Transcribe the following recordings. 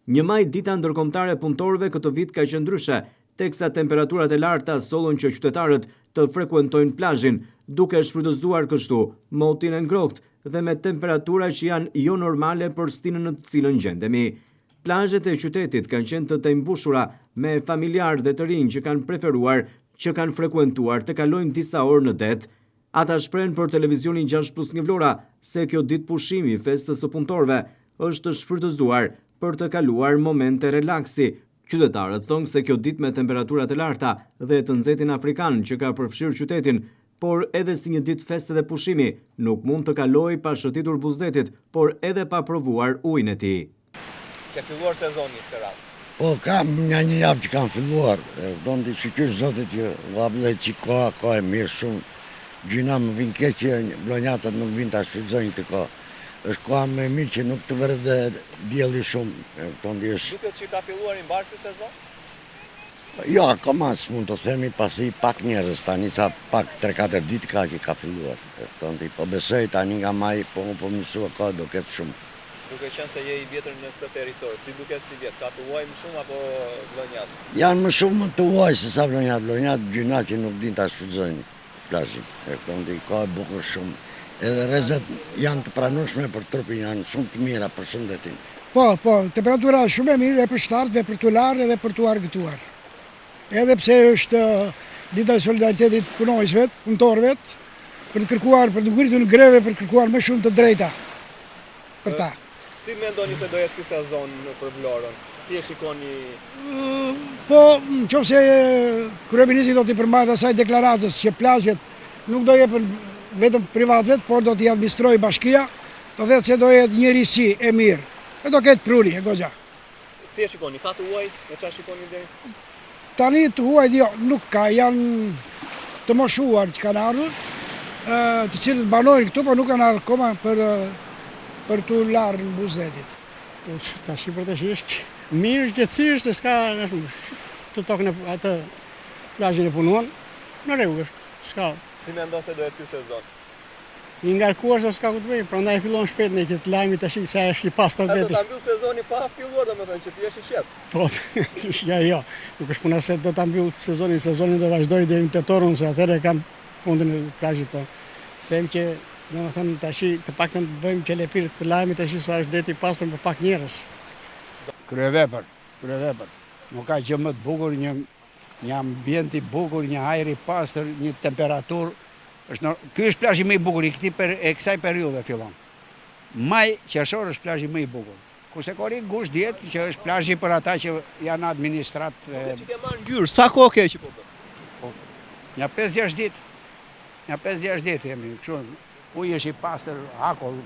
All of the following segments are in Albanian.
1 maj dita ndërkombëtare e punëtorëve këtë vit ka qenë ndryshe, teksa temperaturat e larta sollën që qytetarët të frekuentojnë plazhin, duke shfrytëzuar kështu motin e ngrohtë dhe me temperatura që janë jo normale për stinën në të cilën gjendemi. Plazhet e qytetit kanë qenë të mbushura me familjarë dhe të rinj që kanë preferuar që kanë frekuentuar të kalojnë disa orë në det. Ata shprehen për televizionin 6+1 Vlora se kjo ditë pushimi festës së punëtorëve është shfrytëzuar për të kaluar momente relaksi. Qytetarët thonë se kjo ditë me temperaturat e larta dhe të nxehtin afrikan që ka përfshirë qytetin, por edhe si një ditë feste dhe pushimi, nuk mund të kalojë pa shëtitur buzdetit, por edhe pa provuar ujin e tij. Ka filluar sezoni këtë radhë? Po, kam një javë që kam filluar. Donë të shqyqysh zotit që vablet që ka e mirë shumë. Gjyna më vinë keqë, blonjatët nuk vinë të shfrytëzojnë të ka. Është koha më mirë që nuk të vërë dhe djeli shumë. Duket që ka filluar i mbarë këtë sezon? Jo, akoma s'mund të themi pasi pak njerëz, tani sa pak 3-4 ditë ka që ka filluar. Po besoj tani nga maj, po më mësua ka do ketë shumë. Duke qenë se je i vjetër në këtë territor, si duket si vjetë, ka të uaj më shumë apo vlonjat? Janë më shumë të uaj se sa vlonjat gjyna që nuk din të shfrytëzojnë plazhin. Ka bukur shumë. Edhe rrezet janë të pranueshme për trupin, janë shumë të mira për shëndetin. Po, temperatura shumë e mirë e për shtartëve, për të larë edhe për të argëtuar. Edhe pse është dita e solidaritetit punëtorëve, për të kërkuar, për të ngritur në greve, për të kërkuar më shumë të drejta për ta. Si mendoni se do jetë ky sezon për Vlorën? Si e shikoni? Po, nëse kryeministri do t'i përmbajë asaj deklaratës që plazhet nuk do jepen vetëm privatëve, por do t'i administrojë bashkia, do thotë se do jetë një risi e mirë. E do ketë pruri e goxha. Si e shikoni? Ka të huaj? Me çfarë shikoni deri? Tani të huaj nuk ka, janë të moshuar që kanë ardhur, të cilët banojnë këtu, por nuk kanë ardhur akoma për të larë në buzetit. Tash për të shishë, mirë qetësisht se s'ka të tokën e atë plazhin e punuan, në rregull është, s'ka. Si mendon se do jetë ky sezon? I ngarkuar se s'ka ku të bëjë, prandaj fillon shpejt ne që të lajmi tash se është i pastër deti. deti. Do ta mbyll sezoni pa filluar, domethënë që ti jesh i qetë. Po, jo. Nuk është puna se do ta mbyll sezonin do vazhdoj deri në tetor, se atëherë kam fundin e plazhit, po. Them që domethënë tash të paktën bëjmë që lepir të lajmi tash sa është deti i pastër për pak njerëz. Kryevepër. Nuk ka gjë më të bukur, një ambient i bukur, një ajër i pastër, një temperaturë. Ky është plazhi më i bukur i kësaj periudhe fillon. Maj, qershor është plazhi më i bukur. Kurse kori gusht diet që është plazhi për ata që janë administrat. Që ke marrë ngjyrë, sa kohë ke që po bën? Një 5-6 ditë. Një 5-6 ditë jemi kështu. Uji është i pastër, akull,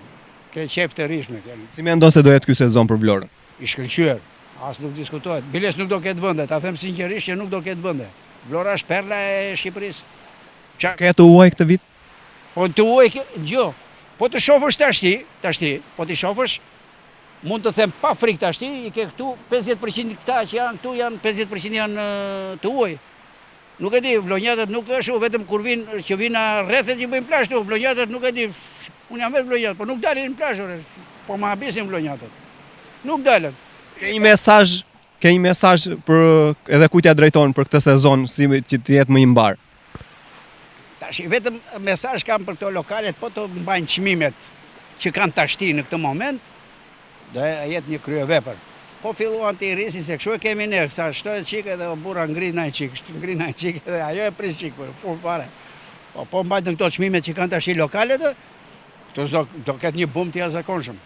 ke qef të rishme. Si mendon se do jetë ky sezon për Vlorën? I shkëlqyer, as nuk diskutohet. Biles nuk do ketë vende, ta them sinqerisht që nuk do ketë vende. Vlora është perla e Shqipërisë. Ka të uaj këtë vit? Po të uaj, jo. Po të shofësh tashti, po të shofësh, mund të them pa frikë tashti, i ke këtu 50% këta që janë këtu, 50% janë të uaj. Nuk e di, vlonjatët nuk është vetëm kur që vinë rrethet që bëjnë plazh këtu, vlonjatët nuk e di, unë jam vetë vlonjat, po nuk dalin në plazh, po ma habisin vlonjatët. Nuk dalën. Ke një mesazh për edhe kujt ja drejton për këtë sezon si që të jetë më i mbar? Tash vetëm mesazh kam për këto lokalet, po të mbajnë çmimet që kanë tashti në këtë moment, do jetë një kryevepër. Po filluan të i rrisin se kështu e kemi ne, sa shtohet çike dhe burra ngrin ai çik, dhe ajo e pris çik për fund fare. Po mbajnë këto çmimet që kanë tash lokalet, do ketë një bum të jashtëzakonshëm.